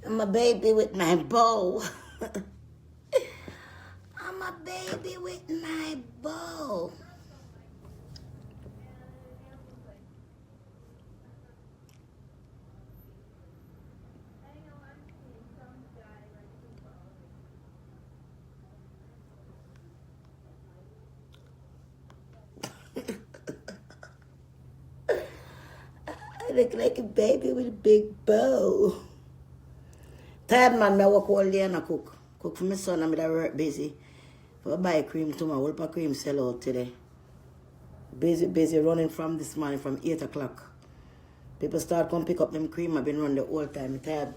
I'm a baby with my bow. I'm a baby with my bow. I look like a baby with a big bow. Tired man, I work all day and I cook. Cook for my son and I work busy. If I buy cream tomorrow, what a cream sell out today. Busy running from this morning from 8 o'clock. People start come pick up them cream. I've been running the whole time. I'm tired.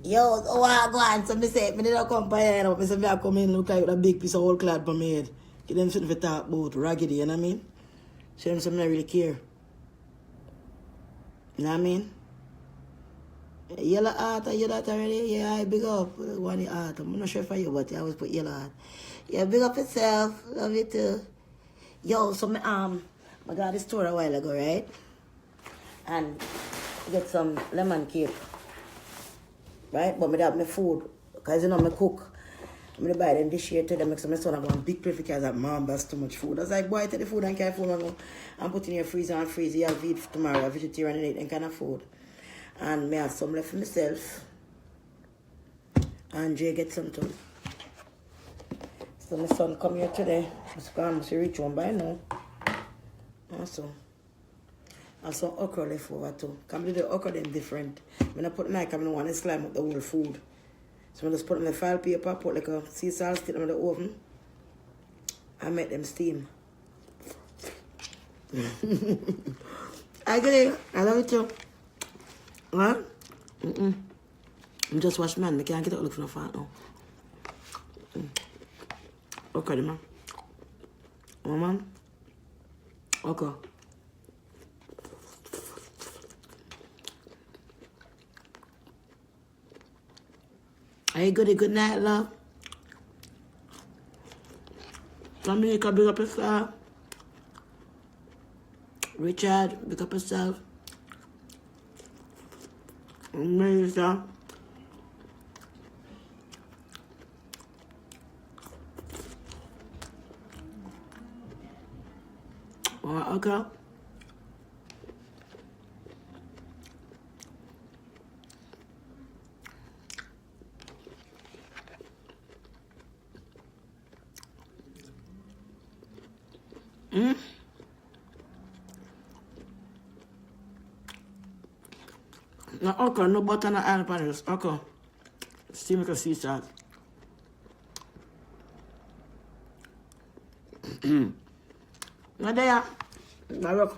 Yo, so I go on. So I say, I don't come by here. I say, I come in look like a big piece of old cloth for me head. Get them something to talk about. Raggedy, you know what I mean? Show them something I really care. You know what I mean? Yellow heart, you that already? Yeah, I big up. One heart. I'm not sure for you, but I always put yellow heart. Yeah, big up yourself. Love you too. Yo, so I got this store a while ago, right? And get some lemon cake. Right? But I have my food. Because you know, I cook. I'm going to buy them this year to them. Make some son have one big plate because that mom that's too much food. I was like, boy, take the food and carry food and put in your freezer and freeze. You have it for tomorrow, vegetarian and eat and kind of food. And I have some left for myself. And Jay get some too. So my son come here today. Must reach one by now. Also. And some okra left over too. Come the okra them different. When I put my I want to slime up the whole food. So I just put them in the file paper, put like a sea salt, stick them in the oven, and make them steam. I get it. I love it too. What? I'm just wash man. I can't get out look for no fat now. Okay, man. Oh, man. Okay. Are you good? Good night, love. Dominica, big up yourself. Richard, big up yourself. Melissa. Okay. No, okay, no butter, no oil panels. Okay. Steam with a sea salt. No, there. Now look.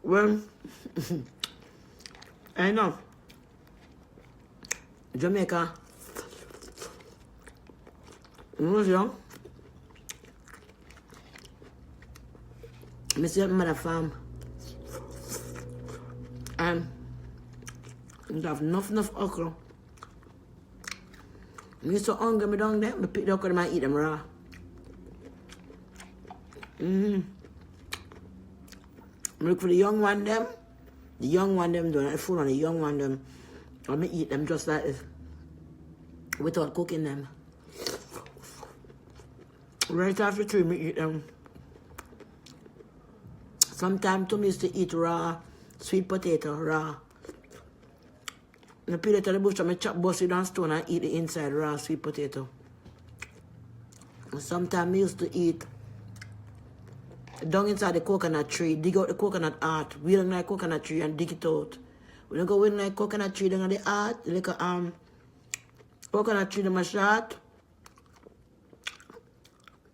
Well, I know. Jamaica. You know, young. I see my farm. And we have enough okra. I'm so hungry, I down there. I pick the okra and I eat them raw. I look for the young one them. The young one them doing the food on the young one them. I eat them just like this. Without cooking them. Right after 3, I eat them. Sometimes Tom used to eat raw sweet potato, raw. I peel it to the bush and I chop bust it on stone and eat the inside raw sweet potato. And sometimes I used to eat down inside the coconut tree, dig out the coconut heart, wheel on the coconut tree and dig it out. When you go wheel on the coconut tree down the heart, like a coconut tree them a short.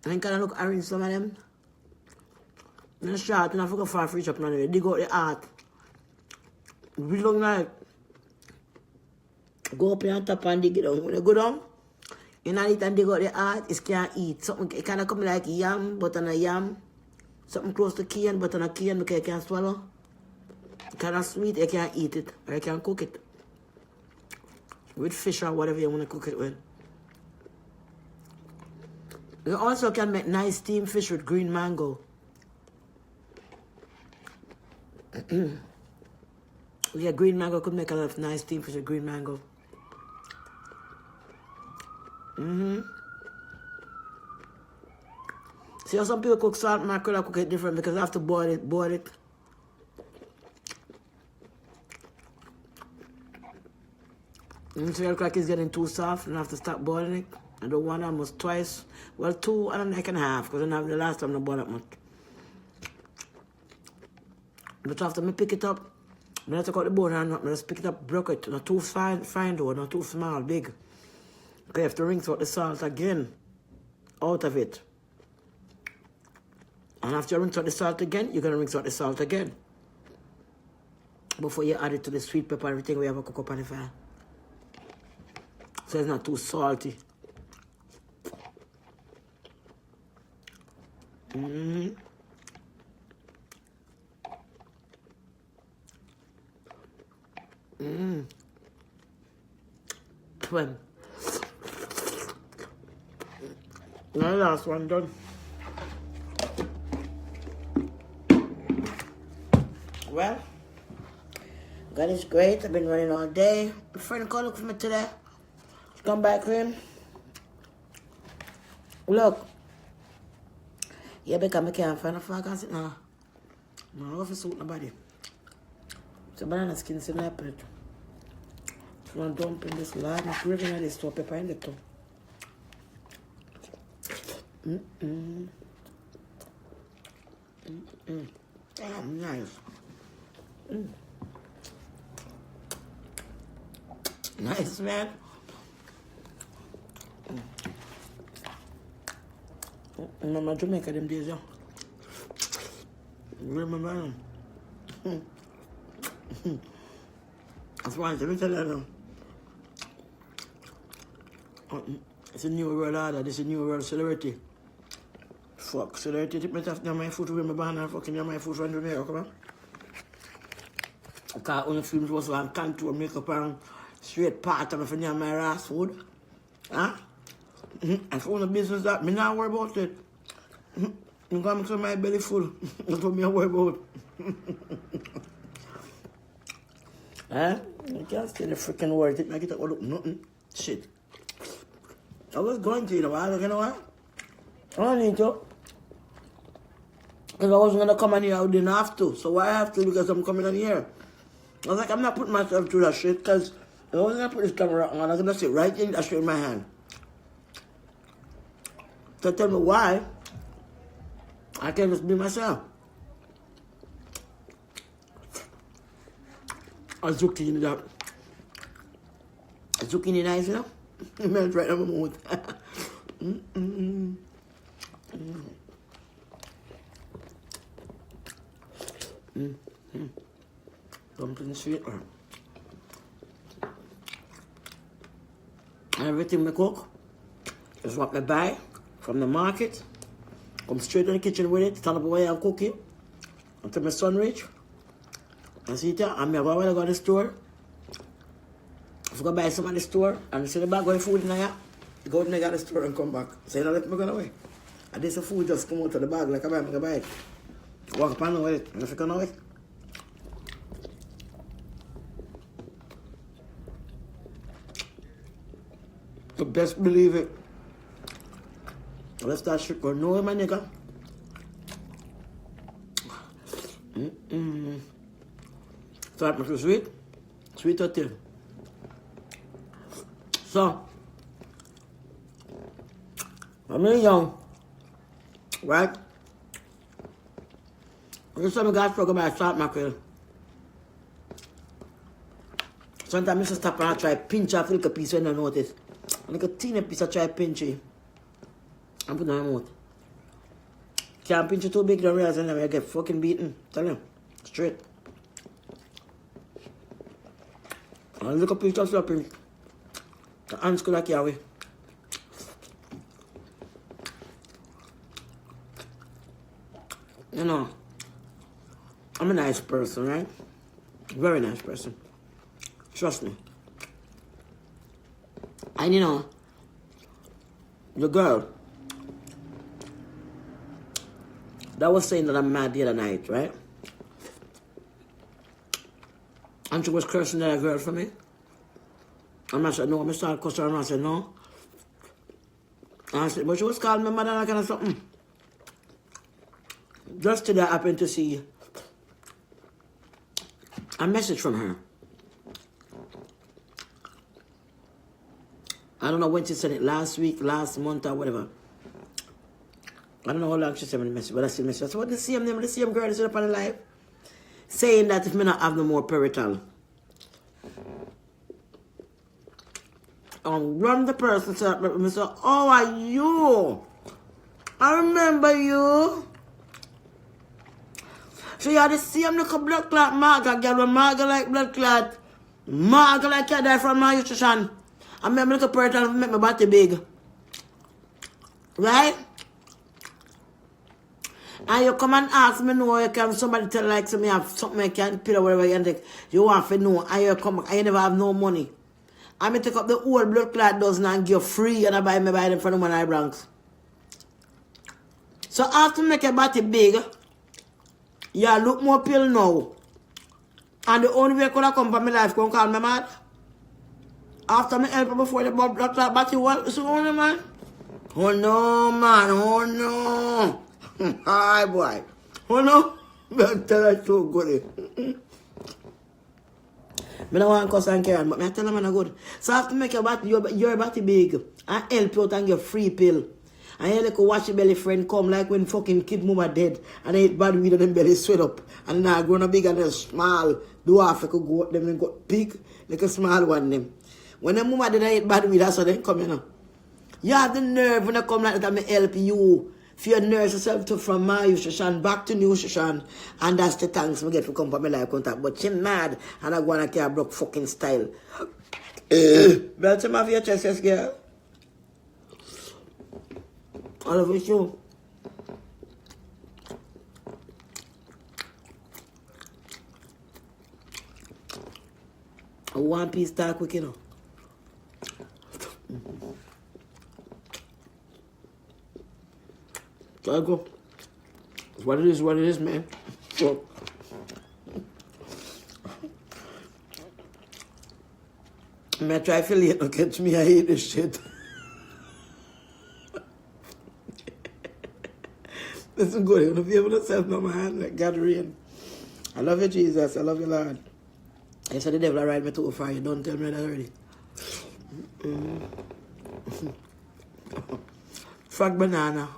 And you can look orange some of them. And short and I forgot far reach up now. Dig out the heart. Really long like go up on top and dig it down. When you go down, you know it and dig out the heart, it can't eat. Something it kinda come like yam, but on a yam. Something close to cane, but on a cane because you can't swallow. Kinda sweet, you can't eat it, or you can cook it. With fish or whatever you want to cook it with. You also can make nice steamed fish with green mango. Yeah, green mango could make a lot of nice steamed fish with green mango. See how some people cook salt mackerel, I cook it different because I have to boil it. So it look like it's getting too soft and I have to stop boiling it. I do one almost twice. Well, 2 and a half because I don't have the last time I boiled that much. But after I pick it up, when I take out the bone and I just pick it up, broke it. Not too fine though, not too small, big. Okay, you have to rinse out the salt again out of it. And after you rinse out the salt again, you're going to rinse out the salt again. Before you add it to the sweet pepper and everything we have a cook up on the fire. So it's not too salty. Twin. Now the last one done. Well, God is great. I've been running all day. My friend called for me today. Come back in. Look. Yeah, because I can't find a flag and sit now. I don't know if it's suit nobody. So banana skin sitting there, put it. So I'm dumping this lard. I'm graving this to pepper in the top. Damn, nice. Nice, man. Remember Jamaica them days, yeah? Remember them? That's why let me tell you now. It's a new world order, this is a new world celebrity. Fuck, celebrity tip me off my foot with my banana fucking my foot from Jamaica, come on. Because on the films was on contour makeup and straight part of me for my ass food. Huh? And for the business that me not worry about it. I'm going to make my belly full. That's what me worry about. Huh? You can't say the freaking word. It make it look nothing. Shit. I was going to, you know what? I don't need to. Because I wasn't going to come in here, I didn't have to. So why I have to? Because I'm coming in here. I was like, I'm not putting myself through that shit because I wasn't going to put this camera on. I'm going to sit right in that shit in my hand. So tell me why I can't just be myself. A zucchini that. A zucchini nice, you know? It melts right on my mouth. Something sweet. Everything we cook is what we buy from the market. Come straight in the kitchen with it, stand up away and cook it until my son reach. And see it, and I go to the store. If I go buy some at the store and see the bag of food in there, go to the store and come back. So you don't let me go away. And this food just come out of the bag like I buy it. Walk up and with it. And if you can know it. You best believe it. Let's start shit going. No, my nigga. So that makes sweet. Sweet or thin. So, when I'm young, right? Every time I got struggle by salt mackerel, sometimes I just stop and I try pinch off a little piece when I notice. A little teeny piece I try pinch it and put it in my mouth. Can't pinch it too big, don't realize I get fucking beaten. Tell you, straight. A little piece of slapping. The hands could like Yahweh. You know, I'm a nice person, right? Very nice person. Trust me. And you know, the girl that was saying that I'm mad the other night, right? And she was cursing that girl for me. And I said, no. I started cursing her and I said, no. And I said, but she was calling me mother and kind of something. Just today I happened to see a message from her. I don't know when she sent it, last week, last month, or whatever. I don't know how long she sent me the message, but I see the message. I said, what the same name, the same girl that's up on the live? Saying that if me not have no more perital. Run the person said, how are you? I remember you. So you had the same little blood clot Marga, girl, when Marga like blood clot. Marga like you die from my nutrition. I remember little perital make my body big. Right? And you come and ask me no, you can somebody tell like so me have something I can pill or whatever you take. You want to know and you come and you never have no money. I may take up the whole blood clot dozen and give free and I buy them from the one I Bronx. So after make your body big, you look more pill now. And the only way I could have come from my life, come call me mad. After me help before the blood clot body what so on man? Oh no man, oh no. Hi boy. Oh no. But tell her so good. I don't want to cuss and carry on, but I tell them I'm not good. So after make your body big and help you out and get free pill. And you like a watch your belly friend come like when fucking kid mama dead and they eat bad weed and them belly sweat up. And now grown up big and then small. Do half like a goat them and got big like a small one them. When them mama dead and eat bad weed, that's how they come, you know. You have the nerve when they come like that, I help you. For your nurse yourself to from my nutrition back to nutrition. And that's the thanks we get for come for my life contact. But she mad and I go and care broke fucking style. Belt him off your chest, yes, girl. All of it, you. A one piece talk quick, you know. So I go. It's what it is, man. So I try to late to catch me, I hate this shit. Listen good, you're gonna be able to self no my hand like God rain. I love you, Jesus, I love you, Lord. I said the devil ride me too far, you don't tell me that already. Frog banana.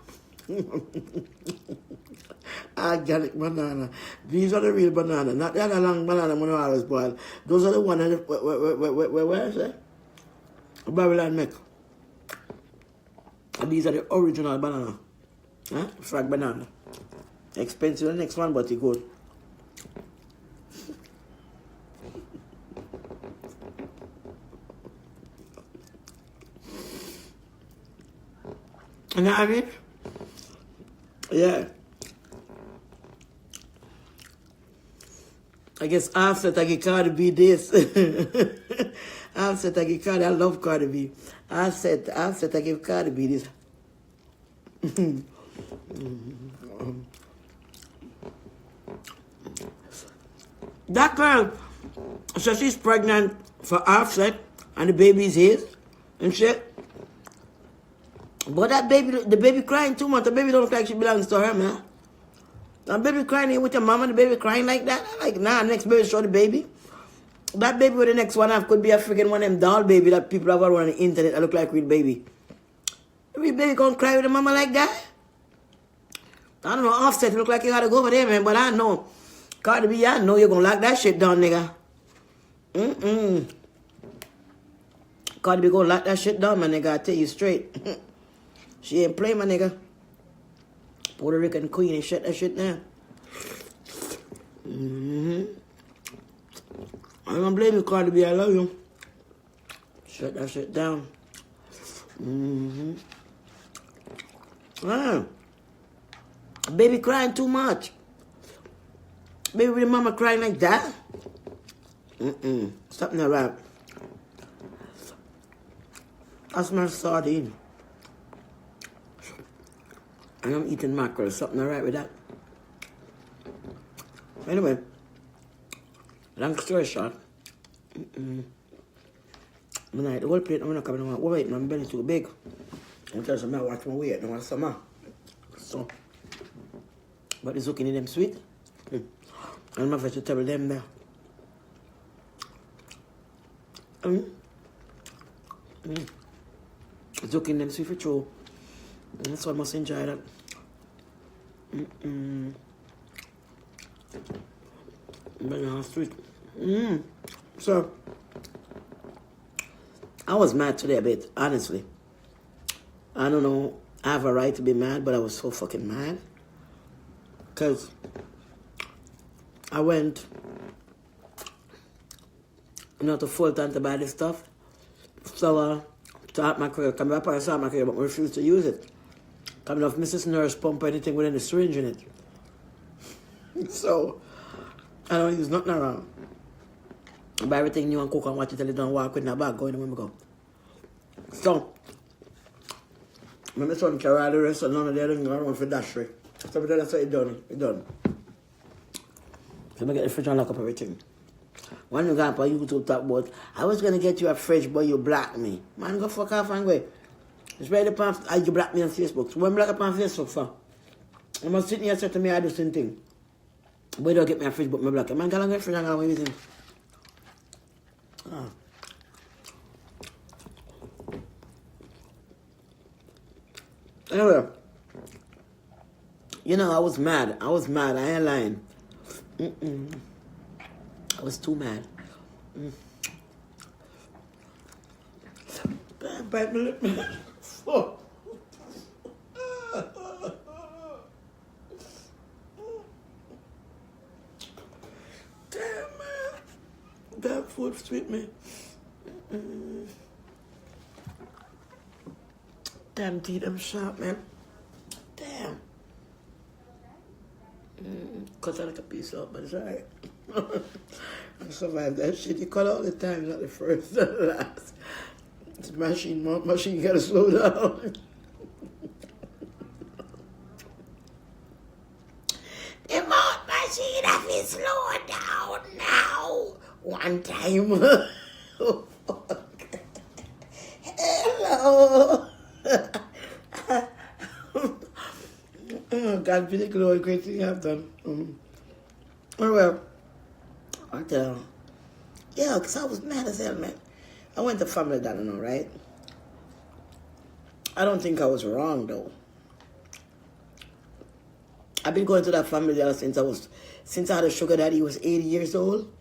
Organic banana. These are the real banana, not the other long banana when I always boil. Those are the ones that where is it? Babylon make. And these are the original banana. Huh? Frog banana. Expensive the next one, but it's good. You know what I mean? Yeah. I guess Offset I get Cardi B this. Offset I give Cardi, I love Cardi B. Offset I give Cardi B this. That girl, so she's pregnant for Offset and the baby's his and shit. But that baby, the baby crying too much. The baby don't look like she belongs to her, man. The baby crying here with your mama, the baby crying like that. Like, nah, next baby show the baby. That baby with the next one have could be a freaking one of them doll baby that people have on the internet that look like real baby. Real baby can't cry with the mama like that. I don't know, Offset look like you gotta go over there, man. But I know, Cardi B, I know you're gonna lock that shit down, nigga. Cardi B gonna lock that shit down, my nigga. I tell you straight. She ain't play, my nigga. Puerto Rican queen and shut that shit down. I don't blame you, Cardi B. I love you. Shut that shit down. Baby crying too much. Baby with the mama crying like that. Something not right. I smell sardine. And I'm eating mackerel. Something not right with that. Anyway, long story short, The whole plate, I'm not coming on. Wait, my belly too big. I'm telling you, I watch my weight. I want summer. So, but the zucchini them sweet. And my vegetable them there. Zucchini them sweet for true. That's why I must enjoy that. Banana sweet. So, I was mad today a bit, honestly. I don't know, I have a right to be mad, but I was so fucking mad. Because I went, to Fulton to buy this stuff. So, start my career. Come back and start my career, but I refused to use it. Coming off Mrs. Nurse pump or anything with any syringe in it. So, I don't use nothing around. I buy everything new and cook and watch it till it don't walk with in a bag going when we go. So, when my son carry all the rest, so none of them don't go around for dashery. So that's what it done. So I get the fridge and lock up everything. One you got on YouTube talk about, I was gonna get you a fridge, but you blocked me. Man, go fuck off and go. It's right upon you block me on Facebook. So when I block up on Facebook for? I must sit here and say to me I do the same thing. But you don't get me a fridge, but me block it. Man, go and get a fridge and go away with him. Anyway, I was mad. I ain't lying. I was too mad. Bite my lip, man. Fuck. Damn, man. That food sweet me. Damn teeth, I'm sharp, man. Damn. Cut out like a piece up, but it's alright. I survived that shit. You cut all the time, not the first, not the last. It's machine, you gotta slow down. The mouth machine have to slow down now. One time. Oh, fuck. Hello. Oh, God be the glory, great thing I've done. Oh, well, I tell you. Yeah, because I was mad as hell, man. I went to Family Dollar, right? I don't think I was wrong, though. I've been going to that Family Dollar since I had a sugar daddy. He was 80 years old.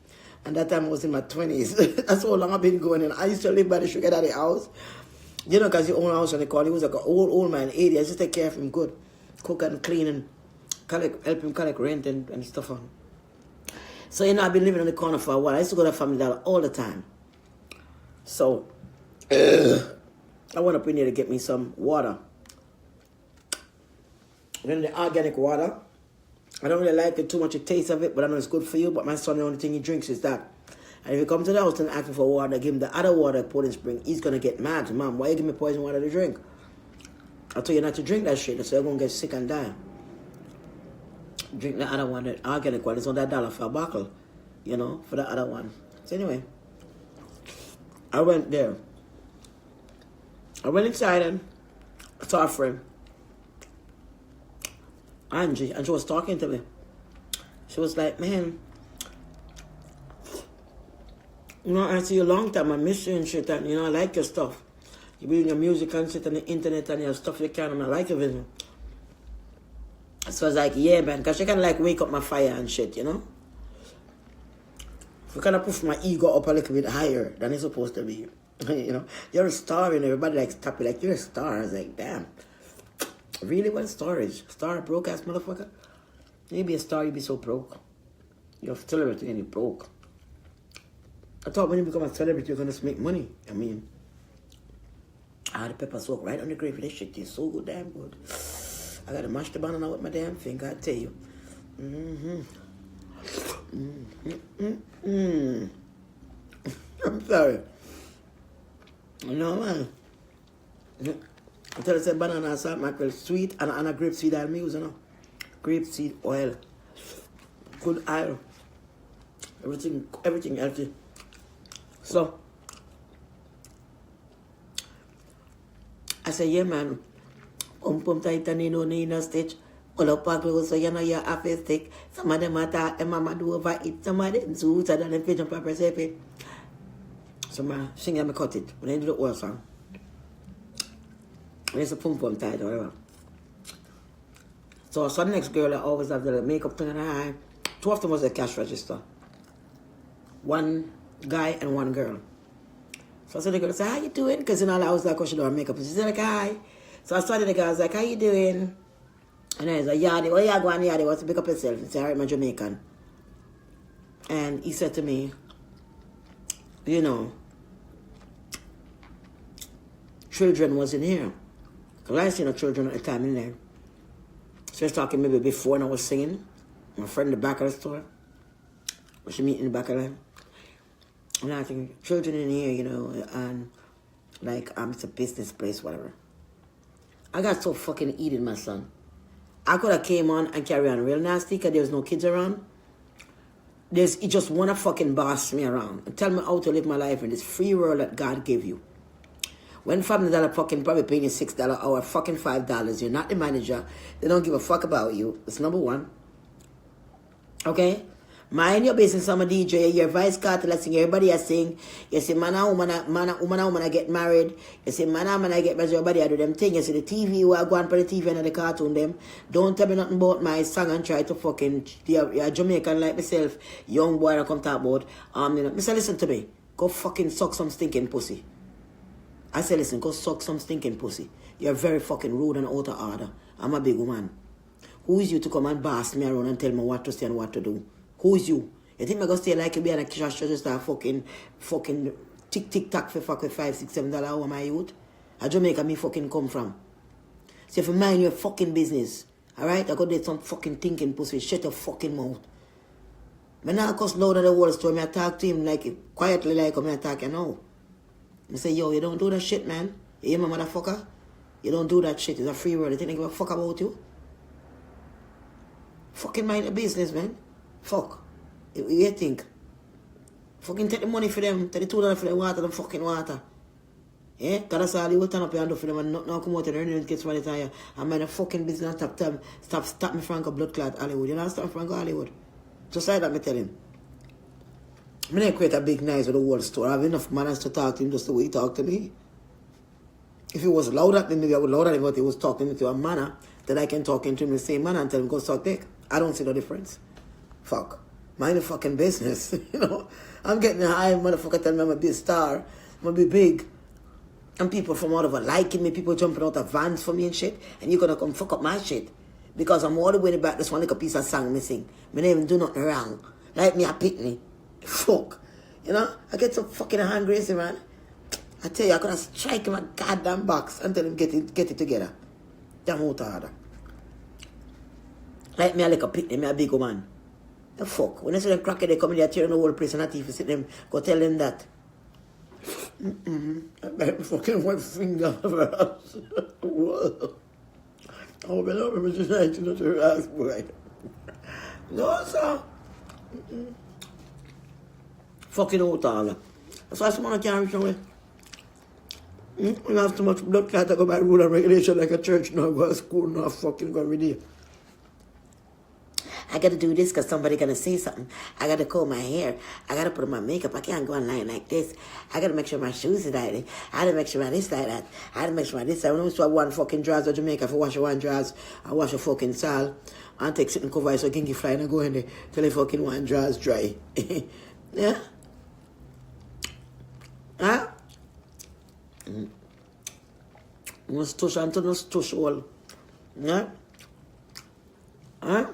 And that time I was in my 20s. That's how long I've been going. And I used to live by the sugar daddy house. Because he owned a house on the corner. He was like an old man, 80. I just take care of him good. Cook and clean and help him collect rent and stuff on. So, I've been living on the corner for a while. I used to go to Family Dollar all the time. So, I went up in there to get me some water. Then the organic water. I don't really like it too much, the taste of it, but I know it's good for you. But my son, the only thing he drinks is that. And if he comes to the house and asks for water, give him the other water I put in spring, he's going to get mad. Mom, why you give me poison water to drink? I told you not to drink that shit, so you're going to get sick and die. Drink the other one, the organic one. It's on that $1 for a bottle, for the other one. So anyway, I went there. I went inside and I saw a friend, Angie, and she was talking to me. She was like, man, I see you a long time. I miss you and shit, and I like your stuff. You be doing your music and shit on the internet and your stuff you can, and I like your vision. So I was like, yeah, man, because she kind of wake up my fire and shit, If you kind of push my ego up a little bit higher than it's supposed to be, You're a star and everybody likes to tap you like, you're a star. I was like, damn. Really? What storage? Star, broke ass motherfucker? You be a star, you be so broke. You're a celebrity and you're broke. I thought when you become a celebrity, you're going to make money. I mean, I had the pepper soak right on the gravy. That shit tastes so good, damn good. I got to mash the banana with my damn finger, I tell you. I'm sorry. Man. I tell you, say banana salt mackerel sweet and a grapeseed oil me use, Grapeseed oil. Good oil. Everything healthy. So I said, yeah, man. Pump tight and you know, in a stitch. All up a close, so you know you're half a stick. Some of them attack and mama do overeat. Some of them so than them pigeon pepper sepe. So I sing and I cut it. When I do the oil song. When it's a pump tight or whatever. So the next girl I always have the makeup thing in her eye. Two of them was a cash register. One guy and one girl. So I said the girl, I said, how you doing? Because you know I was like, oh, she do her makeup. And she said like, hi. So I started the guy, I was like, how you doing? And I was like, yeah, well, yeah, go on, yeah, they want to pick up yourself. He said, all right, I'm Jamaican. And he said to me, you know, children wasn't here. Because I seen no children at the time in there. So I was talking maybe before and I was singing. My friend in the back of the store. Was she meeting in the back of the and I think children in here, you know, and like it's a business place, whatever. I got so fucking eating, my son. I could have came on and carry on real nasty because there was no kids around. He just wanna fucking boss me around and tell me how to live my life in this free world that God gave you. When $5 fucking probably paying you $6 an hour, fucking $5, you're not the manager. They don't give a fuck about you. That's number one. Okay? Mind your business, I'm a DJ, your vice cartel, I sing, everybody I sing. You see, man and woman I get married. You see, man and I get married, everybody I do them thing. You see, the TV, you are going for the TV and the cartoon them. Don't tell me nothing about my song and try to fucking, you're a Jamaican like myself, young boy I come talk about. You know, Mr. Listen to me. Go fucking suck some stinking pussy. I say, listen, go suck some stinking pussy. You're very fucking rude and out of order. I'm a big woman. Who is you to come and boss me around and tell me what to say and what to do? Who is you? You think I'm going to stay like you be on a cash register fucking tick-tick-tack for fucking $5, $6, $7 hour, my youth? How Jamaica me fucking come from? So if you mind your fucking business, alright? I got to do some fucking thinking pussy. Shut your fucking mouth. When I cuss loud at the whole story, I talk to him like quietly like I'm talking now. I say, yo, you don't do that shit, man. You hear my motherfucker? You don't do that shit. It's a free world. You think they give a fuck about you? Fucking mind your business, man. Fuck. You think? Fucking take the money for them. Take the $2 for the water, the fucking water. Yeah? Because that's all you will turn up your hand for them and not come out and earn kids for the time. I mind a fucking business stop me Franco blood clot Hollywood. You know stop Franco Hollywood? Just like that, me tell him. I didn't create a big nice with the whole store. I have enough manners to talk to him just the way he talked to me. If he was loud at me, maybe I would loud at him, but he was talking to a manner that I can talk into him the same manner and tell him go suck dick. I don't see no difference. Fuck. Mind the fucking business. You know? I'm getting high, motherfucker tell me I'm gonna be a star. I'm gonna be big. And people from all over liking me, people jumping out of vans for me and shit. And you're gonna come fuck up my shit. Because I'm all the way back this one little piece of song missing. Me don't even do nothing wrong. Like me a pitney. Fuck. You know? I get so fucking hungry, man. I tell you, I could have strike him a goddamn box and tell him get it together. Damn out order. Like me a little pitney, me a big woman. The fuck? When I see them cracker, they come in there tearing the whole place and not even sit them, go tell them that. I bet fucking one finger of her ass. Whoa. Oh, but I remember just trying to not her ass, boy. No, sir. Fucking out all. That's why someone can't reach away. We have too much blood clot to go by rule and regulation like a church now, go to school now, fucking go every day. I gotta do this because somebody gonna say something. I gotta comb my hair. I gotta put on my makeup. I can't go online like this. I gotta make sure my shoes are like this. I gotta make sure my this like that. I gotta make sure my this. I don't swap one fucking drawers of Jamaica. If I wash one drawers, I wash a fucking sal. I take sitting cover so I can get fly and I go in there till the fucking one drawers dry. Yeah? Huh? Must touch until no touch all. Yeah? Huh?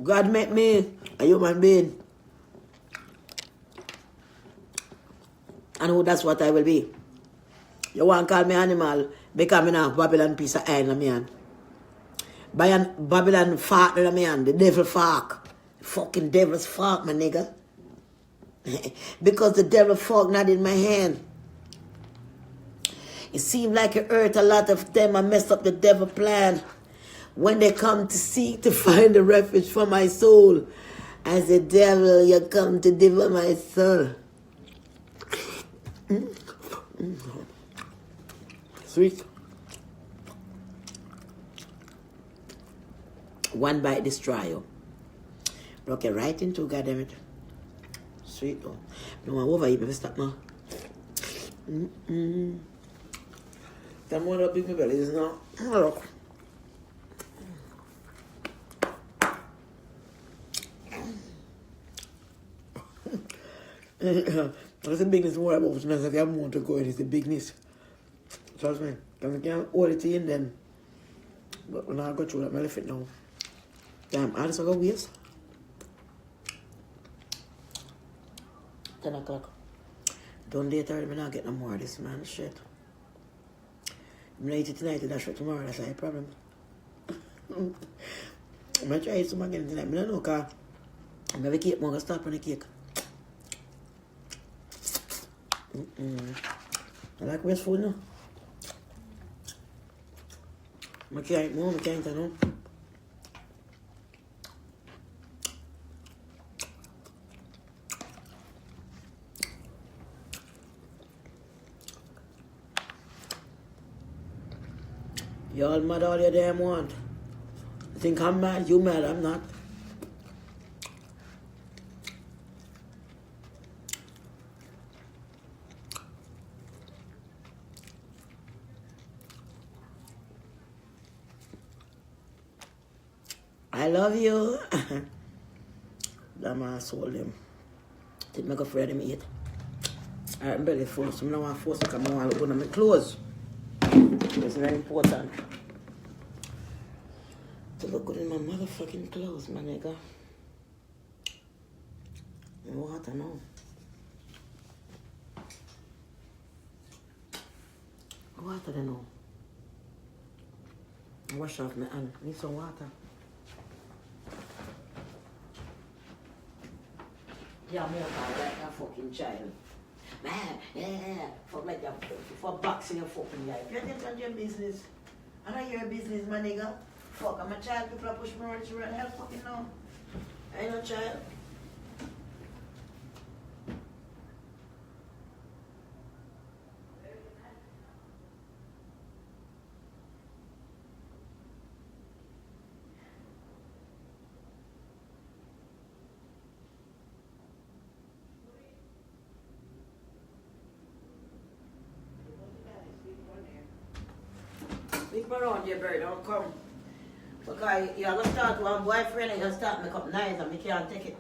God made me a human being. And that's what I will be. You want to call me animal because I have Babylon piece of iron in my hand. Babylon fart in my hand. The devil fart. Fucking devil's fart, my nigga. Because the devil fart not in my hand. It seemed like it hurt a lot of them. I messed up the devil plan. When they come to seek to find a refuge for my soul, As the devil, you come to devour my soul. Sweet. One bite destroy you. Broke it right into, goddammit. Sweet though. No one overeat me, stop now. That more of big belly is now. Look. That's the bigness more about it. If you have more to go, it's the bigness. Trust me. Because I can't hold it in then. But when I go through that, my left it now. Damn, I just got waste. 10 o'clock. Don't date already, I'm not getting no more of this, man. Shit. I'm gonna eat it tonight, that's for tomorrow, that's a problem. I'm gonna try it some again tonight. I don't know, because I'm gonna keep more, stop on the cake. I like waste food now. I can't eat more, I can't eat no. Y'all mad all you damn want. You think I'm mad? You mad? I'm not. I love you. That man sold him. Didn't make a friend him eat. I'm belly full, so I don't want to force to come on and look at my clothes. It's very important to look good in my motherfucking clothes, my nigga. Water now. Water then now. Wash off my hand. Need some water. Yeah, more like that fucking child. Man, yeah, fuck like that, for boxing your fucking life. You think your business? I know your business, my nigga. Fuck, I'm a child, people are pushing me around, you run hell fucking now. I ain't no child. Sleep around your bird, don't come. Because you're going to start one boyfriend and you're going to start make up knives and I can't take it.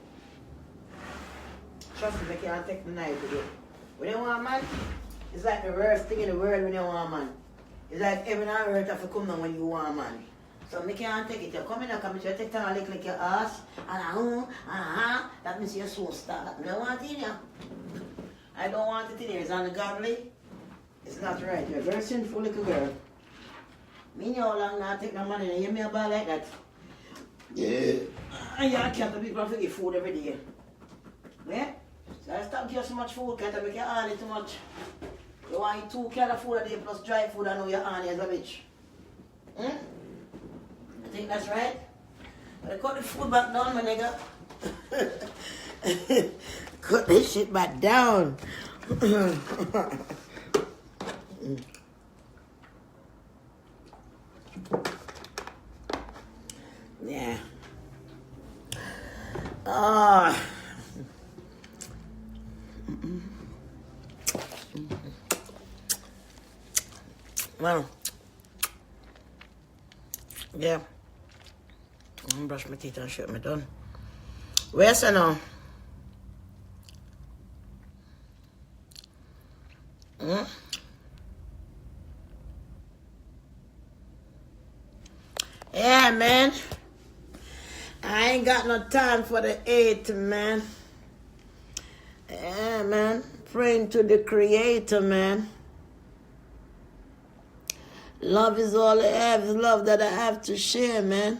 Trust me, I can't take the knife today. When you want a man, it's like the worst thing in the world when you want a man. It's like heaven and earth have to come down when you want a man. So I can't take it. You come in and come in, you take time and lick your ass, and that means you're so starved. I don't want it in here. I don't want it in here. It's ungodly. It's not right. You're a very sinful little girl. Me know how long now take my money and you hear me about like that. Yeah. And you can't people to get food every day. Yeah? So I stop giving so much food, can't make your honey too much. You want eat 2 cans of food a day plus dry food and know your honey as a bitch. Hmm? I think that's right? But I cut the food back down, my nigga. Cut this shit back down. Yeah. Well. Yeah. I'm gonna brush my teeth and shit me done. Where's I now? Yeah, man. I ain't got no time for the hate, man. Yeah, man. Praying to the Creator, man. Love is all I have. It's love that I have to share, man.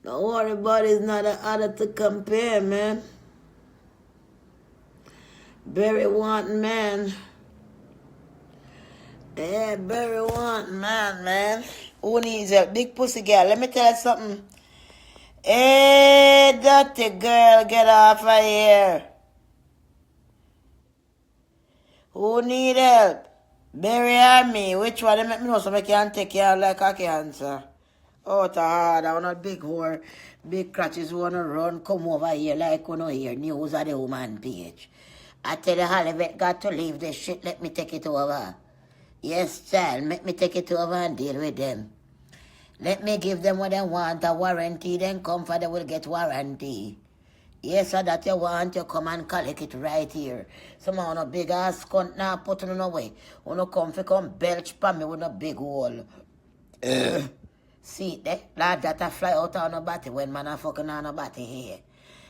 Don't worry about it. It's not an other to compare, man. Barry want man. Yeah, Barry want man. Who needs a big pussy girl? Let me tell you something. Hey, dirty girl, get off of here. Who need help? Barry or me? Which one? They make me know so I can take care like a cancer. Oh, it's hard. I want a big whore. Big crutches wanna run. Come over here like you know hear news of the woman page. I tell you, Olivet got to leave this shit. Let me take it over. Yes, child. Let me take it over and deal with them. Let me give them what they want, a warranty, then come for they will get warranty. Yes, sir, that you want, you come and collect it right here. Some on a big ass cunt now put it away. Wanna come for come belch pa me with a big hole. See, that a fly out on a body when man a fucking on a body here.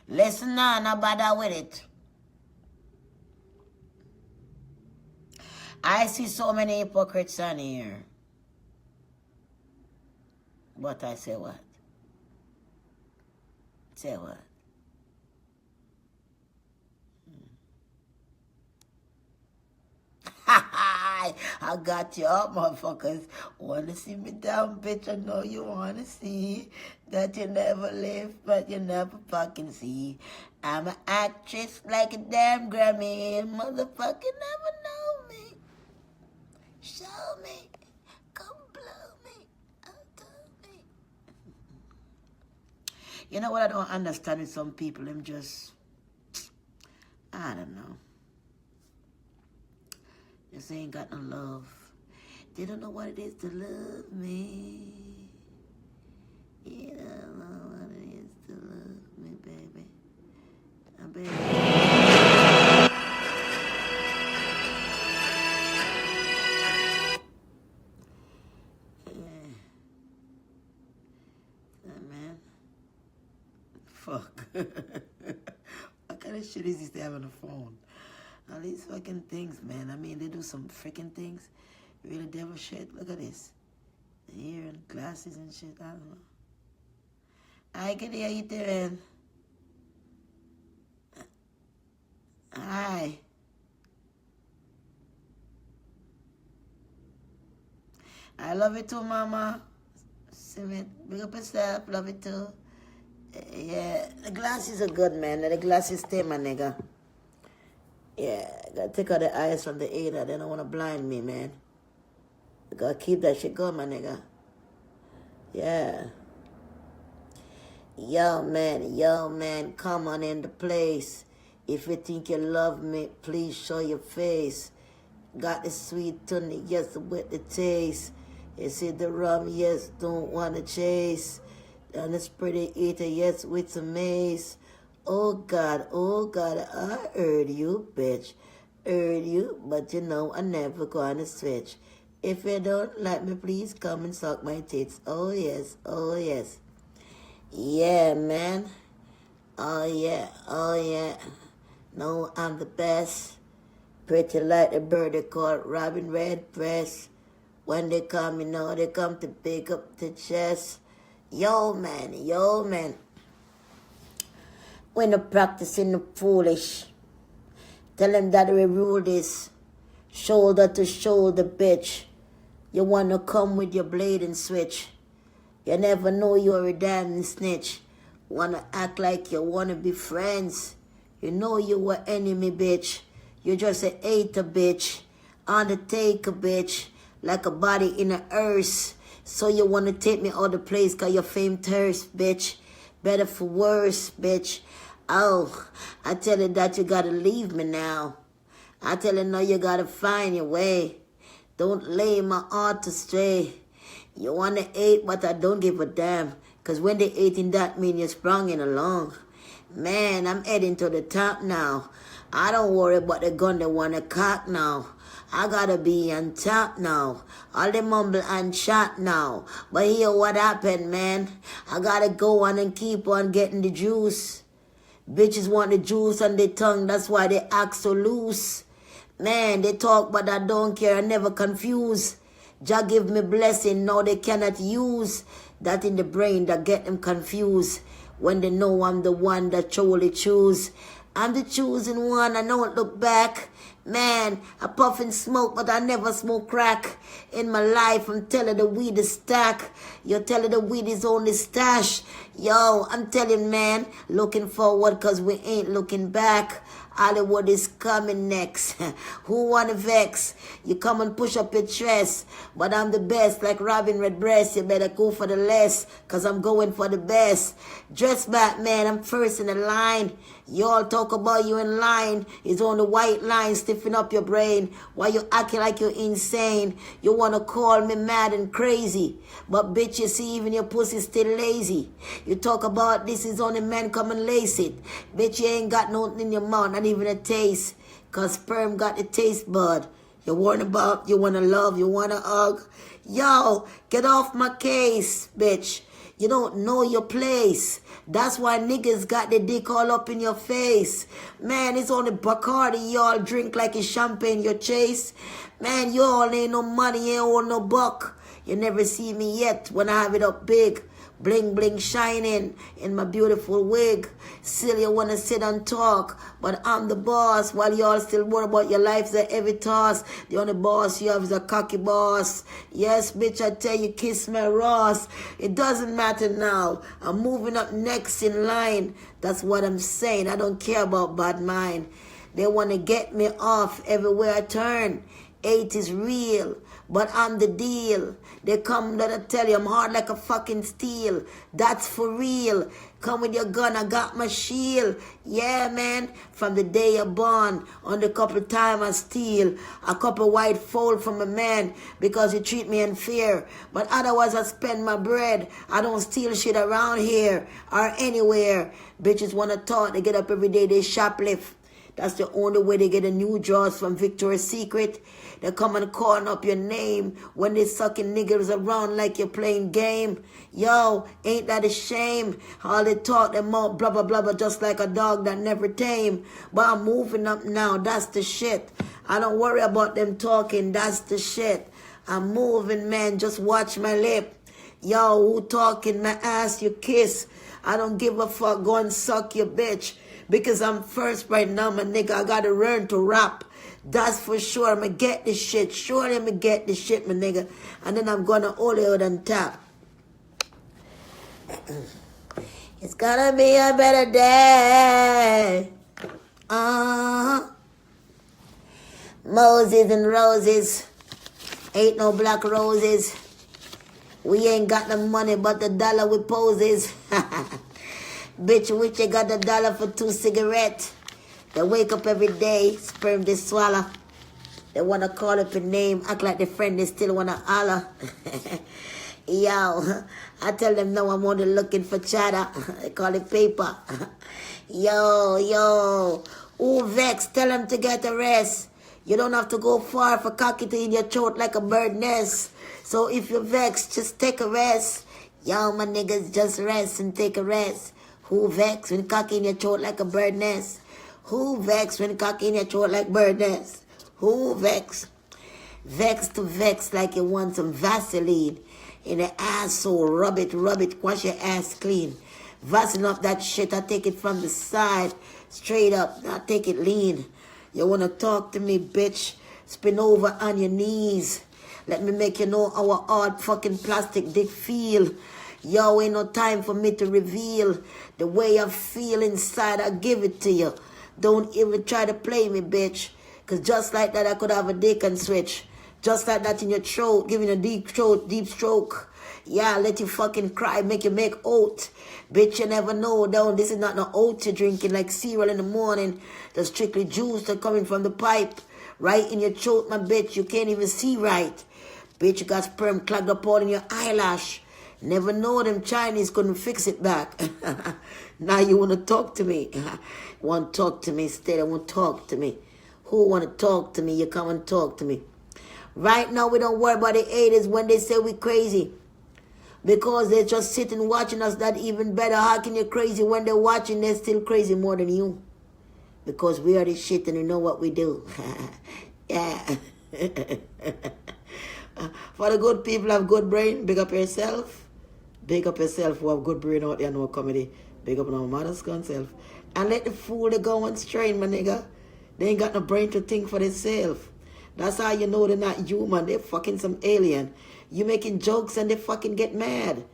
Listen now, no bother with it. I see so many hypocrites on here. But I say what? Say what? I got you up, motherfuckers. Wanna see me down, bitch? I know you wanna see that you never live, but you never fucking see. I'm an actress like a damn Grammy, and motherfucking never know me. Show me, come blow me, me. You know what I don't understand is some people, them just, I don't know. Just ain't got no love. They don't know what it is to love me. You don't know what it is to love me, baby. Baby. Man. Fuck. What kind of shit is this they have on the phone? All these fucking things, man. I mean, they do some freaking things. Really devil shit. Look at this. Hair and glasses and shit. I don't know. I can hear you doing. Hi. I love it too, mama. Big up yourself. Love it too. Yeah, the glasses are good, man. The glasses stay, my nigga. Yeah, I gotta take out the eyes from the Ada. They don't wanna blind me, man. I gotta keep that shit going, my nigga. Yeah. Yo, man, come on in the place. If you think you love me, please show your face. Got the sweet tonic, yes, with the taste. You see the rum, yes, don't wanna chase. And it's pretty eater, yes, with some mace. Oh God, I heard you, bitch. Heard you, but you know I never gonna switch. If you don't like me, please come and suck my tits. Oh yes. Yeah, man. Oh yeah. No, I'm the best. Pretty like a birdie called Robin Redbreast. When they come, you know, they come to pick up the chest. Yo, man. When they're practicing the foolish, tell them that we rule this. Shoulder to shoulder, bitch. You wanna come with your blade and switch. You never know you're a damn snitch. Wanna act like you wanna be friends. You know you were enemy, bitch. You just a hater, bitch. Undertaker, bitch. Like a body in a hearse. So you wanna take me all the place cause your fame thirst, bitch. Better for worse, bitch. Oh, I tell you that you gotta leave me now. I tell you no, you gotta find your way. Don't lay my heart astray. You wanna hate, but I don't give a damn. Cause when they hating, that mean you sprung in along. Man, I'm heading to the top now. I don't worry about the gun they wanna cock now. I gotta be on top now. All the mumble and chat now. But hear what happened, man. I gotta go on and keep on getting the juice. Bitches want the juice on their tongue, that's why they act so loose. Man, they talk but I don't care, I never confuse. Jah give me blessing, now they cannot use. That in the brain that get them confused. When they know I'm the one that truly choose. I'm the chosen one, I don't look back. Man, I puff and smoke, but I never smoke crack. In my life, I'm telling the weed is stack. You're telling the weed is only stash. Yo, I'm telling, man, looking forward cause we ain't looking back. Hollywood is coming next. Who wanna vex? You come and push up your chest. But I'm the best, like Robin Redbreast. You better go for the less, cause I'm going for the best. Dress back, man, I'm first in the line. You all talk about you in line. It's on the white line, stiffen up your brain. Why you acting like you're insane? You wanna call me mad and crazy. But bitch, you see, even your pussy still lazy. You talk about this is only men come and lace it. Bitch, you ain't got nothing in your mouth, not even a taste. Cause sperm got the taste bud. You want about, you wanna love, you wanna hug. Yo, get off my case, bitch. You don't know your place. That's why niggas got their dick all up in your face. Man, it's only Bacardi y'all drink like it's champagne you chase. Man, you all ain't no money, you ain't all no buck. You never see me yet when I have it up big. Bling bling shining in my beautiful wig. Still you wanna sit and talk, but I'm the boss. While y'all still worry about your life's a heavy toss. The only boss you have is a cocky boss. Yes, bitch, I tell you, kiss my Ross. It doesn't matter now. I'm moving up next in line. That's what I'm saying. I don't care about bad mind. They wanna get me off everywhere I turn. 8 is real, but I'm the deal. They come, let I tell you, I'm hard like a fucking steel. That's for real. Come with your gun, I got my shield. Yeah, man, from the day you're born, on the couple time I steal. A couple white fold from a man because you treat me unfair. But otherwise I spend my bread. I don't steal shit around here or anywhere. Bitches wanna talk, they get up every day, they shoplift. That's the only way they get a new drawers from Victoria's Secret. They come and calling up your name when they sucking niggas around like you're playing game. Yo, ain't that a shame? All they talk, they mouth blah, blah, blah, blah, just like a dog that never tame. But I'm moving up now, that's the shit. I don't worry about them talking, that's the shit. I'm moving, man, just watch my lip. Yo, who talking? My ass, you kiss. I don't give a fuck, go and suck your bitch. Because I'm first right now, my nigga. I gotta learn to rap. That's for sure. I'm gonna get this shit. Surely I'm gonna get this shit, my nigga. And then I'm gonna hold it out on top. It's gonna be a better day. Moses and roses. Ain't no black roses. We ain't got no money but the dollar with poses. Bitch, which you got $1 for 2 cigarettes. They wake up every day, sperm they swallow. They wanna call up a name, act like their friend, they still wanna holler. Yo, I tell them no, I'm only looking for chatter. They call it paper. Yo, who vex? Tell them to get a rest. You don't have to go far for cocky to in your throat like a bird nest. So if you're vexed, just take a rest. Yo, my niggas, just rest and take a rest. Who vex when cocky in your throat like a bird nest? Who vex when cocky in your throat like bird nest? Who vex? Vex to vex like you want some Vaseline. In the asshole, rub it, wash your ass clean. Vaseline up that shit, I take it from the side. Straight up, I take it lean. You wanna talk to me, bitch? Spin over on your knees. Let me make you know how a hard fucking plastic dick feel. Yo, ain't no time for me to reveal the way I feel inside. I give it to you. Don't even try to play me, bitch. Cause just like that, I could have a dick and switch. Just like that in your throat, giving a deep throat, deep stroke. Yeah, let you fucking cry, make you make oat. Bitch, you never know, though. This is not no oat you're drinking like cereal in the morning. That's strictly juice that's coming from the pipe. Right in your throat, my bitch. You can't even see right. Bitch, you got sperm clogged up all in your eyelash. Never know them Chinese couldn't fix it back. Now you want to talk to me. Want to talk to me instead. I want to talk to me. Who want to talk to me? You come and talk to me. Right now, we don't worry about the haters when they say we crazy. Because they're just sitting watching us. That even better. How can you crazy when they're watching? They're still crazy more than you. Because we are the shit and we know what we do. Yeah. For the good people have good brain, big up yourself. Big up yourself who have good brain out there, no comedy. Big up on our mother's gun self. And let the fool they go and strain, my nigga. They ain't got no brain to think for themselves. That's how you know they're not human. They're fucking some alien. You making jokes and they fucking get mad.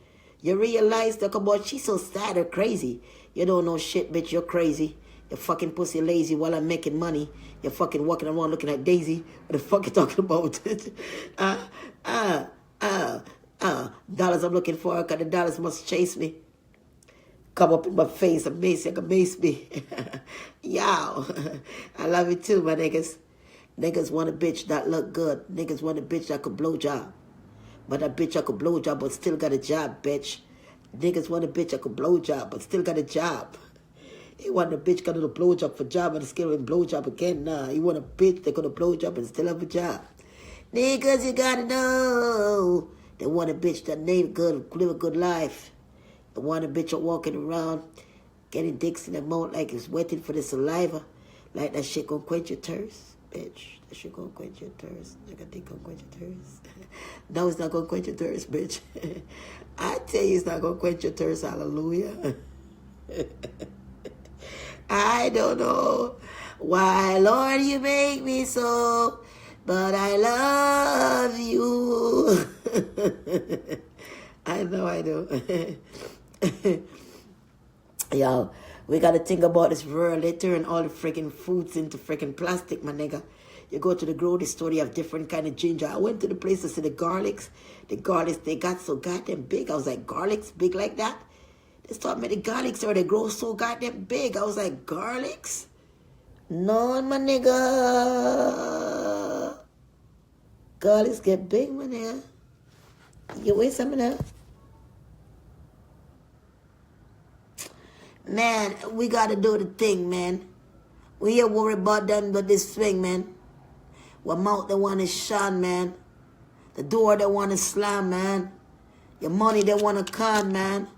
You realize that about she's so sad or crazy. You don't know shit, bitch. You're crazy. You're fucking pussy lazy while I'm making money. You're fucking walking around looking like Daisy. What the fuck you talking about? Dollars I'm looking for, because the dollars must chase me. Come up in my face, amaze you, amaze me. Yow. I love you too, my niggas. Niggas want a bitch that look good. Niggas want a bitch that could blow job. But a bitch that could blow job but still got a job, bitch. Niggas want a bitch that could blow job but still got a job. You want a bitch got a blow job for job and still in blow job again? Nah, you want a bitch that got a blow job and still have a job. Niggas, you gotta know. They want a bitch that live a good life. They want a bitch that walking around getting dicks in the mouth like it's waiting for the saliva. Like that shit gonna quench your thirst. Bitch, that shit gonna quench your thirst. Like a dick gonna quench your thirst. No, it's not gonna quench your thirst, bitch. I tell you, it's not gonna quench your thirst. Hallelujah. I don't know why, Lord, you make me so, but I love you. I know I do. Yo, we got to think about this world. They turn all the freaking foods into freaking plastic, my nigga. You go to the grocery store, they have different kind of ginger. I went to the place to see the garlics. The garlics, they got so goddamn big. I was like, garlics big like that? They start making garlics or they grow so goddamn big. I was like, garlics? No, my nigga. Garlics get big, my nigga. You wait some of that? Man, we gotta do the thing, man. We ain't worry about them but this thing, man. What mouth they want to shun, man. The door they want to slam, man. Your money they want to con, man.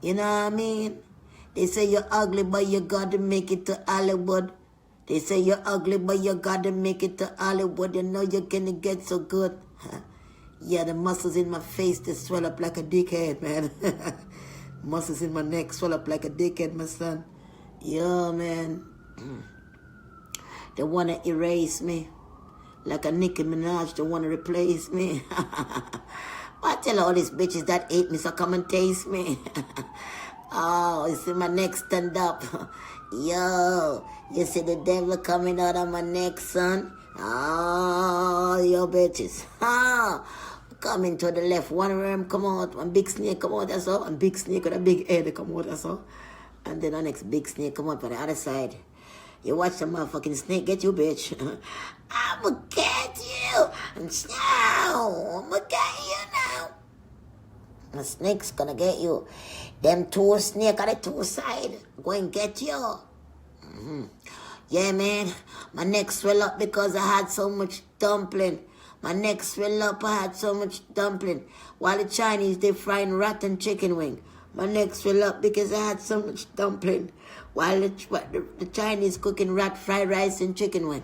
You know what I mean? They say you're ugly, but you gotta make it to Hollywood. They say you're ugly, but you gotta make it to Hollywood. You know you're gonna get so good. Yeah, the muscles in my face, they swell up like a dickhead, man. Muscles in my neck swell up like a dickhead, my son. Yeah, man. They want to erase me. Like a Nicki Minaj, they want to replace me. I tell all these bitches that hate me, so come and taste me. Oh, you see my neck stand up. Yo, you see the devil coming out of my neck, son? Oh, yo bitches. Coming to the left, one worm come out, one big snake come out, that's all. One big snake with a big head come out, that's all. And then the next big snake come out on the other side. You watch the motherfucking snake get you, bitch. I'ma get you. Now, I'ma get you now. The snake's gonna get you. Them two snake on the two side going get you. Mm-hmm. Yeah, man. My neck swell up because I had so much dumpling. My neck swell up, I had so much dumpling. While the Chinese, they frying rat and chicken wing. My neck swell up because I had so much dumpling. While the Chinese cooking rat, fried rice and chicken wing.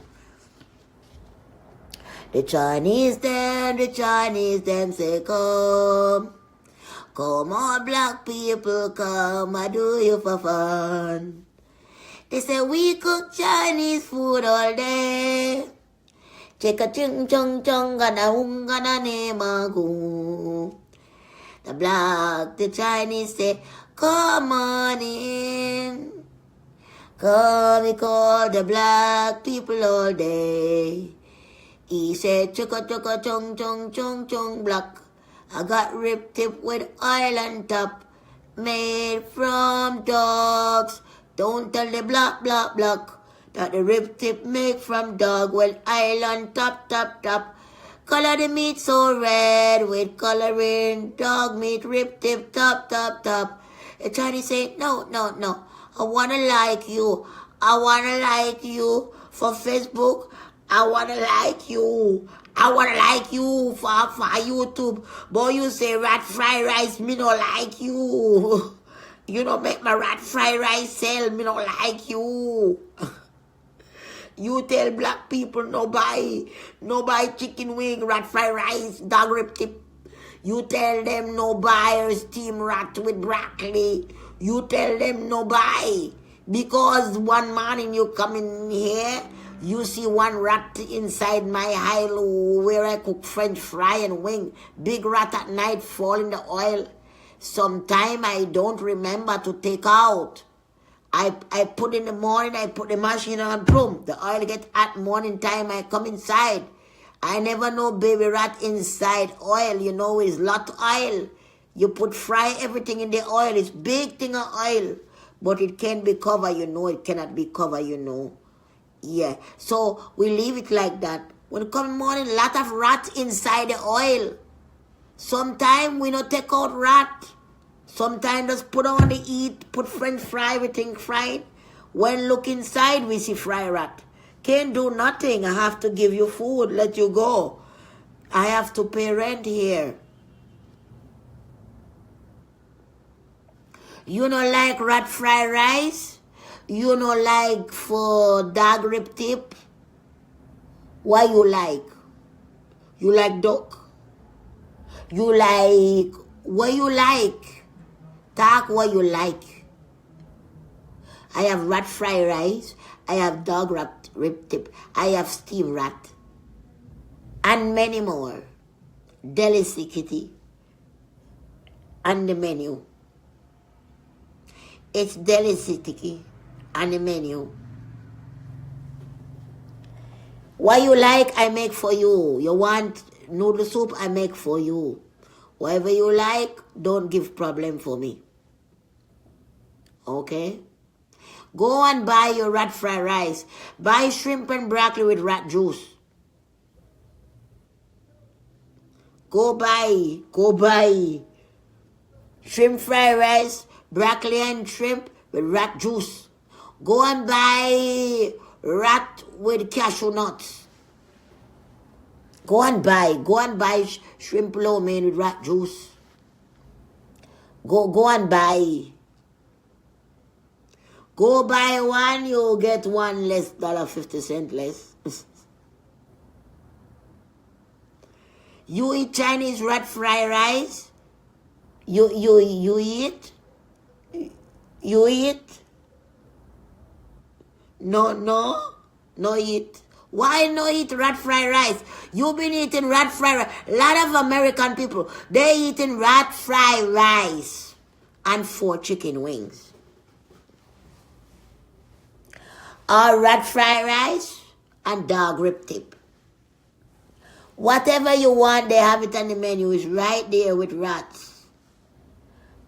The Chinese, them say, come. Come on, black people, come, I do you for fun. They say we cook Chinese food all day. Chicka chung chung chung gana gana nemagu. The Chinese say, come on in. Come, we call the black people all day. He said, chicka chicka chung chung chung chung black. I got rib tip with island top, made from dogs. Don't tell the black that the rib tip made from dog. Well, island top. Color the meat so red with coloring. Dog meat, rib tip, top. The Chinese say, no. I wanna like you. For Facebook. I wanna like you for YouTube. Boy, you say rat fried rice, me no like you. You don't make my rat fried rice sell, me no like you. You tell black people no buy chicken wing, rat fried rice, dog rib tip. You tell them no buy or steam rat with broccoli. You tell them no buy. Because one morning you come in here, You see one rat inside my hilo where I cook French fry and wing. Big rat at night fall in the oil. Sometime I don't remember to take out. I put in the morning, I put the machine on, boom. The oil get hot morning time, I come inside. I never know baby rat inside oil. You know, it's lot oil. You put fry everything in the oil. It's big thing of oil. But it can be covered, you know. It cannot be covered, you know. Yeah. So we leave it like that. When it come morning, lot of rat inside the oil. Sometimes we not take out rat. Sometimes just put on the eat, put French fry, everything fried. When look inside, we see fry rat. Can't do nothing. I have to give you food, let you go. I have to pay rent here. You know like rat fried rice? You know like for dog rib tip? What you like? You like duck? You like, what you like? Talk what you like. I have rat fried rice. I have dog rib tip. I have steamed rat. And many more. Delicacy on the menu. It's delicacy on the menu. What you like, I make for you. You want noodle soup, I make for you. Whatever you like, don't give problem for me. Okay? Go and buy your rat fried rice. Buy shrimp and broccoli with rat juice. Go buy shrimp fried rice, broccoli and shrimp with rat juice. Go and buy rat with cashew nuts. Go and buy shrimp lo mein with rat juice. Go and buy. Go buy one, you get one less, $1.50 less. You eat Chinese rat fried rice? You eat? You eat? No eat. Why no eat rat fried rice? You been eating rat fried rice. A lot of American people, they eating rat fried rice and 4 chicken wings. Or rat fried rice and dog rib tip. Whatever you want, they have it on the menu. It's right there with rats.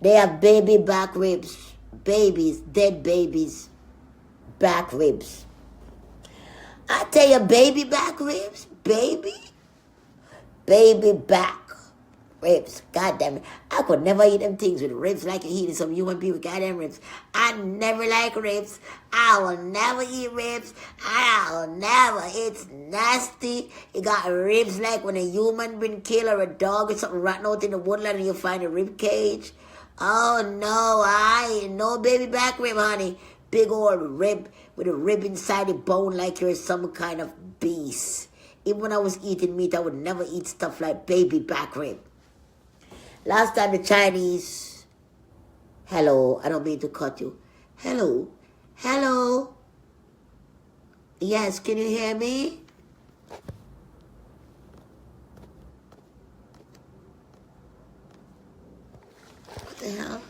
They have baby back ribs. Babies, dead babies, back ribs. I tell you, baby back ribs, baby back ribs. God damn it. I could never eat them things with ribs like you eating some human people. Goddamn ribs. I never like ribs. I will never eat ribs. I will never. It's nasty. It got ribs like when a human been killed or a dog or something rotten out in the woodland and you find a rib cage. Oh no, I ain't no baby back rib, honey. Big old rib with a rib inside the bone like you're some kind of beast. Even when I was eating meat, I would never eat stuff like baby back rib. Last time the Chinese, hello, I don't mean to cut you. Hello. Yes, can you hear me? What the hell?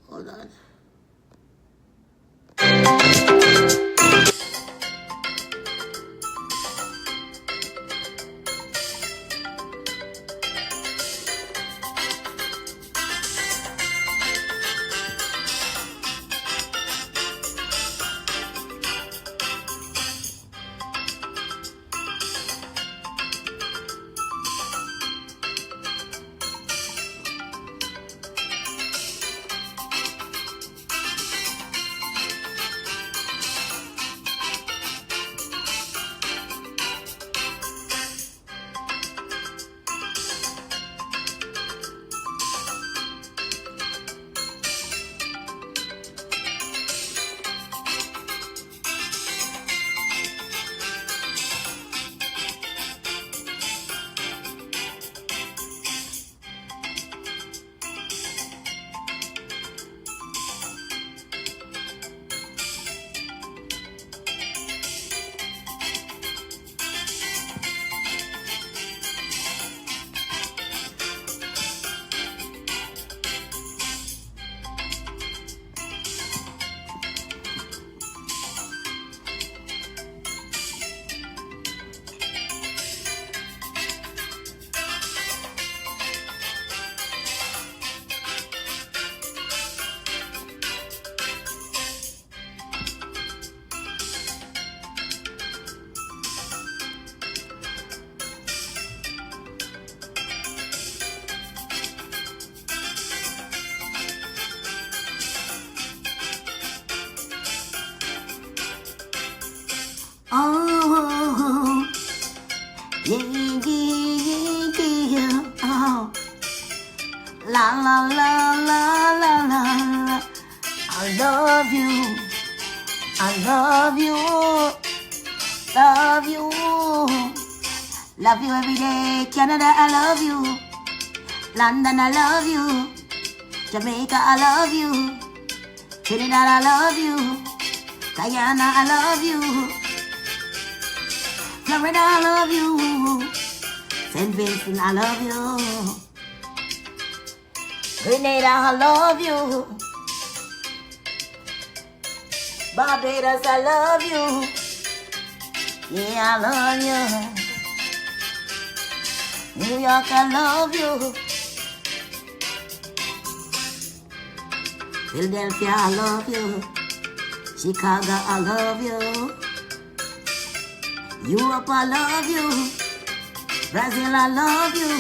Hold on. love you. Love you. Love you every day. Canada, I love you. London, I love you. Jamaica, I love you. Trinidad, I love you. Guyana, I love you. Florida, I love you. St. Vincent, I love you. Grenada, I love you. Barbados, I love you. Yeah, I love you. New York, I love you. Philadelphia, I love you. Chicago, I love you. Europe, I love you. Brazil, I love you.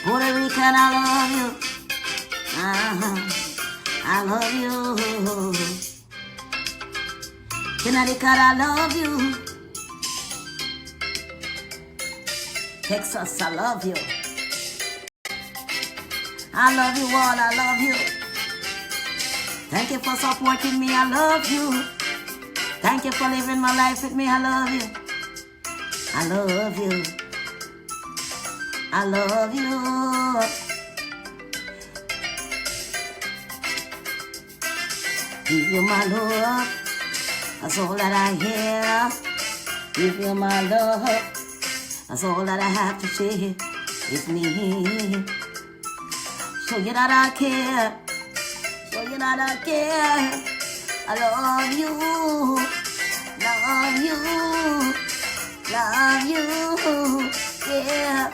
Puerto Rican, I love you. I love you. Connecticut, I love you. Texas, I love you. I love you all, I love you. Thank you for supporting me, I love you. Thank you for living my life with me, I love you. I love you. I love you. Give you my love, that's all that I hear. Give you my love, that's all that I have to share with me. Show you that I care. Show you that I care. I love you. Love you. Love you. Yeah.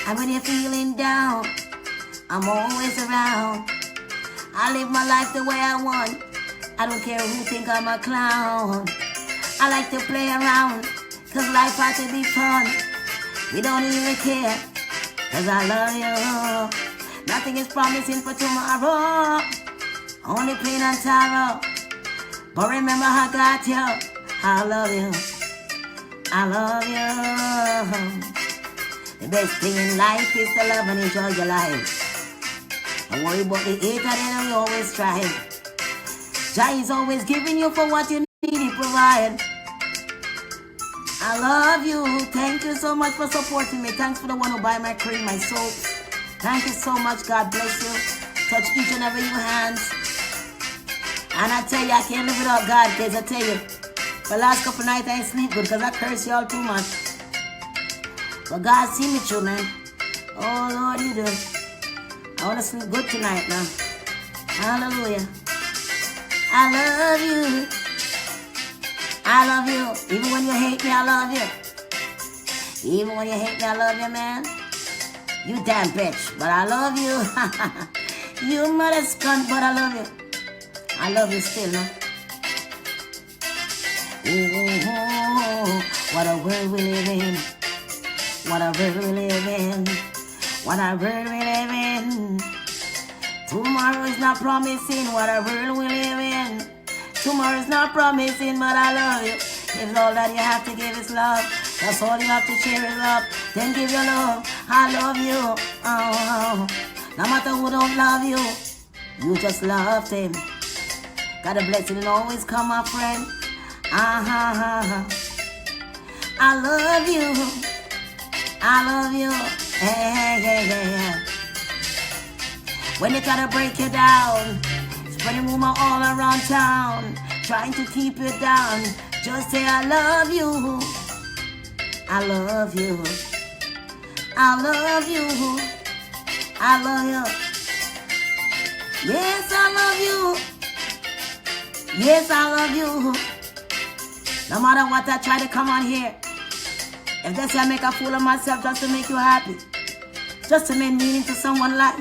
And when you're feeling down, I'm always around. I live my life the way I want. I don't care who think I'm a clown. I like to play around, cause life has to be fun. We don't even care, cause I love you. Nothing is promising for tomorrow, only pain and sorrow. But remember I got you. I love you. I love you. The best thing in life is to love and enjoy your life. Don't worry about the hate and we always try. Jah is always giving you for what you need, He provide. I love you. Thank you so much for supporting me. Thanks for the one who buy my cream, my soaps. Thank you so much. God bless you. Touch each and every hands. And I tell you, I can't live without God, because I tell you, the last couple nights I ain't sleep good because I curse y'all too much. But God see me through, man. Oh, Lord, you do. I want to sleep good tonight now. Hallelujah. I love you. I love you. Even when you hate me, I love you. Even when you hate me, I love you, man. You damn bitch, but I love you. You mother cunt, but I love you. I love you still, no? Ooh, what a world we live in. What a world we live in. What a world we live in. Tomorrow is not promising. What a world we live in. Tomorrow is not promising, but I love you. If all that you have to give is love, that's all you have to share is love. Then give your love. I love you. Oh, no matter who don't love you, you just love them. God a blessing and always come, my friend. I love you. I love you. Hey. When they try to break you down, spreading rumor all around town, trying to keep you down, just say I love you. I love you. I love you. I love you. Yes, I love you. Yes, I love you. No matter what I try to come on here, if they say I make a fool of myself just to make you happy, just to make meaning to someone's life,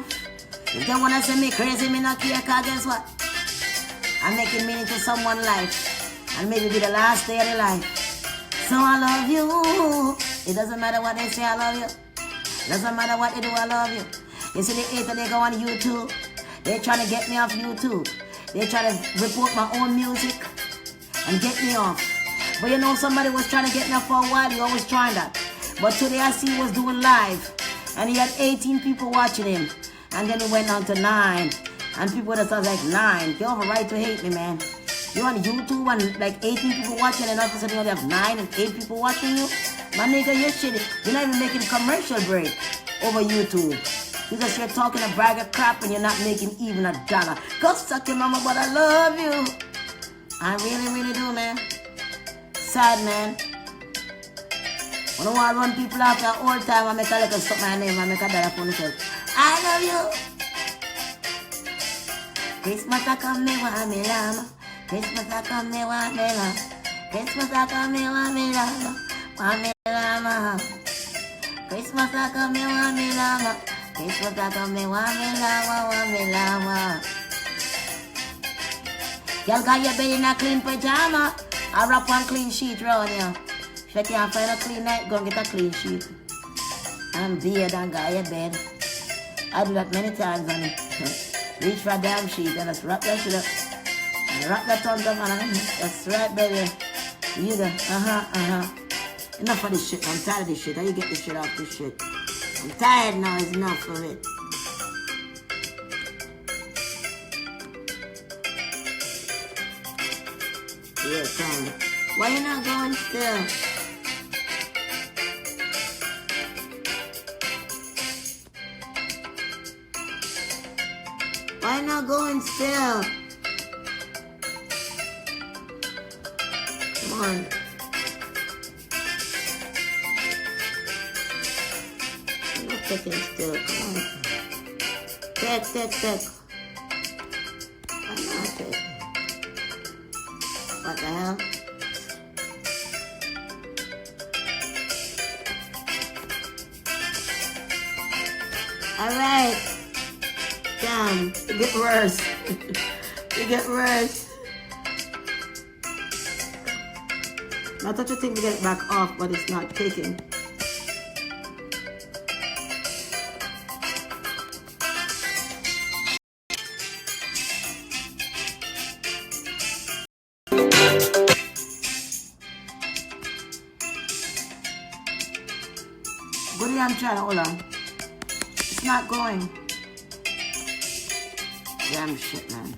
if they want to say me crazy, me not care, cause guess what? I'm making meaning to someone's life, and maybe be the last day of their life. So I love you. It doesn't matter what they say, I love you. It doesn't matter what they do, I love you. You see the hater, they go on YouTube. They're trying to get me off YouTube. They try to report my own music and get me off. But you know, somebody was trying to get me off for a while. He always trying that. But today I see he was doing live. And he had 18 people watching him. And then he went on to 9. And people that was like, 9. You have a right to hate me, man. You on YouTube and like 18 people watching and all of a sudden you only have 9 and 8 people watching you? My nigga, you're shit. You're not even making commercial break over YouTube. Because you're talking a bag of crap and you're not making even $1. Go suck your mama, but I love you. I really, really do, man. Sad, man. When I want to run people off the whole time, I make a little suck my name, I make $1 for myself. I love you. Christmas I come, me want me lama. Christmas I come, me want me lama. Christmas I come, me want me lama. Want me lama. Christmas I come, me want me lama. Christmas I come, me want me lama, want me lama. Y'all got your bed in a clean pajama. I wrap one clean sheet round here. If you can't find a clean night, go and get a clean sheet. And beard and got your bed. I do that many times and reach for a damn sheet and just wrap that shit up. And wrap that on them and that's right, baby. You there? Enough of this shit. I'm tired of this shit. How you get this shit off this shit? I'm tired now. It's enough of it. Yeah, Tom. Why you not going still? Why not going still? Come on. I'm not taking still. Come on. Take. Why not take? What the hell? Alright. Damn, it get worse. It get worse. I thought you think we get it back off, but it's not taking. Good, I'm trying to hold on. It's not going. Damn shit, man.